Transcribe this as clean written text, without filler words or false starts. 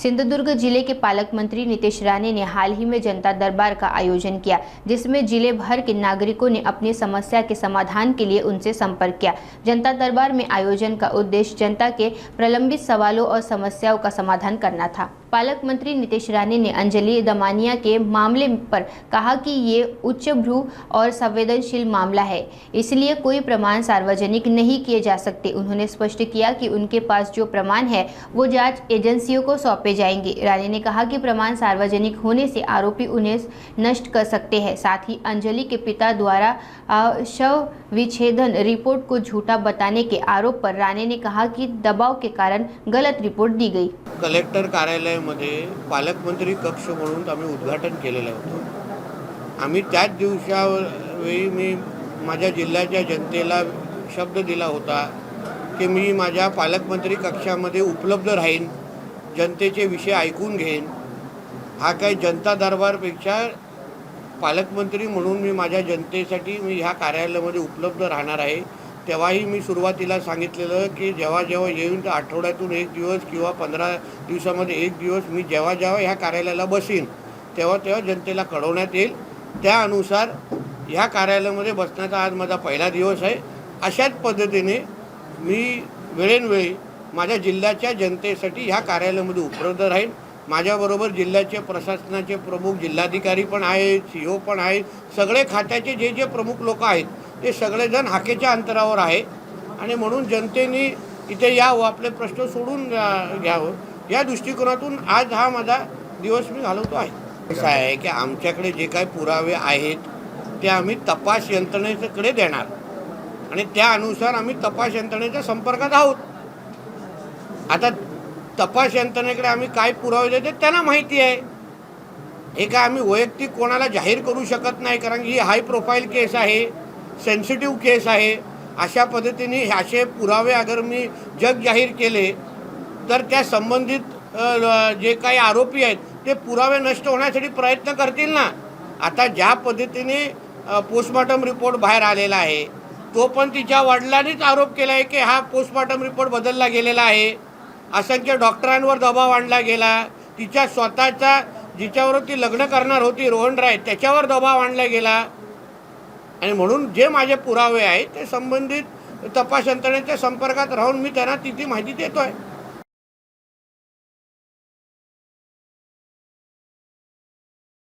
सिंधुदुर्ग जिले के पालक मंत्री नितेश राणे ने हाल ही में जनता दरबार का आयोजन किया, जिसमें जिले भर के नागरिकों ने अपनी समस्या के समाधान के लिए उनसे संपर्क किया। जनता दरबार में आयोजन का उद्देश्य जनता के प्रलंबित सवालों और समस्याओं का समाधान करना था। पालक मंत्री नितेश राणे ने अंजलि दमानिया के मामले पर कहा कि ये उच्चभ्रू और संवेदनशील मामला है, इसलिए कोई प्रमाण सार्वजनिक नहीं किए जा सकते। उन्होंने स्पष्ट किया कि उनके पास जो प्रमाण है वो जांच एजेंसियों को सौंपे जाएंगे। राणे ने कहा कि प्रमाण सार्वजनिक होने से आरोपी उन्हें नष्ट कर सकते हैं। साथ ही अंजलि के पिता द्वारा शव विच्छेदन रिपोर्ट को झूठा बताने के आरोप पर राणे ने कहा कि दबाव के कारण गलत रिपोर्ट दी गई। कलेक्टर कार्यालयामध्ये पालकमंत्री कक्ष म्हणून आम्ही उद्घाटन केलेलं होतं। आम्ही त्याच दिवसावेळी मी माझ्या जिल्ह्याच्या जनतेला शब्द दिला होता की मी माझ्या पालकमंत्री कक्षामध्ये उपलब्ध राहीन, जनतेचे विषय ऐकून घेईन। हा काही जनता दरबारपेक्षा पालकमंत्री म्हणून मी माझ्या जनतेसाठी मी ह्या कार्यालयामध्ये उपलब्ध राहणार आहे। तेव्हाही मी सुरुवातीला सांगितलेलं की जेव्हा जेव्हा येईन तर आठवड्यातून एक दिवस किंवा 15 दिवसामध्ये एक दिवस मी जेव्हा जेव्हा ह्या कार्यालयाला बसीन तेव्हा तेव्हा जनतेला कळवण्यात येईल। त्यानुसार ह्या कार्यालयामध्ये बसण्याचा आज माझा पहिला दिवस आहे। अशाच पद्धतीने मी वेळोवेळी माझ्या जिल्ह्याच्या जनतेसाठी ह्या कार्यालयामध्ये उपलब्ध राहीन। माझ्याबरोबर जिल्ह्याचे प्रशासनाचे प्रमुख जिल्हाधिकारी पण आहेत, सीओ पण आहेत, सगळे खात्याचे जे जे प्रमुख लोक आहेत ते सगळेजण हाकेच्या अंतरावर आहे आणि म्हणून जनतेने इथे यावं, आपले प्रश्न सोडून घ्यावं या दृष्टिकोनातून आज हा माझा दिवस मी घालवतो आहे। असं आहे की आमच्याकडे जे काही पुरावे आहेत ते आम्ही तपास यंत्रणेकडे देणार आणि त्यानुसार आम्ही तपास यंत्रणेच्या संपर्कात आहोत। आता तपास यंत्रणेकडे आम्ही काय पुरावे देते त्यांना माहिती आहे। हे काय आम्ही वैयक्तिक कोणाला जाहीर करू शकत नाही, कारण ही हाय प्रोफाईल केस आहे, सेन्सिटिव्ह केस आहे। अशा पद्धतीने असे पुरावे अगर मी जग जाहीर केले तर त्या संबंधित जे काही आरोपी आहेत ते पुरावे नष्ट होण्यासाठी प्रयत्न करतील ना। आता ज्या पद्धतीने पोस्टमॉर्टम रिपोर्ट बाहेर आलेला आहे तो पण तिच्या वडिलांनीच आरोप केला आहे की हा पोस्टमॉर्टम रिपोर्ट बदलला गेलेला आहे। असंख्य डॉक्टरांवर दबाव आणला गेला, तिच्या स्वतःचा जिच्यावर ती लग्न करणार होती रोहन राय त्याच्यावर दबाव आणला गेला आणि म्हणून जे माझे पुरावे आहेत ते संबंधित तपास यंत्रणेच्या संपर्कात राहून मी त्यांना ती माहिती देतोय।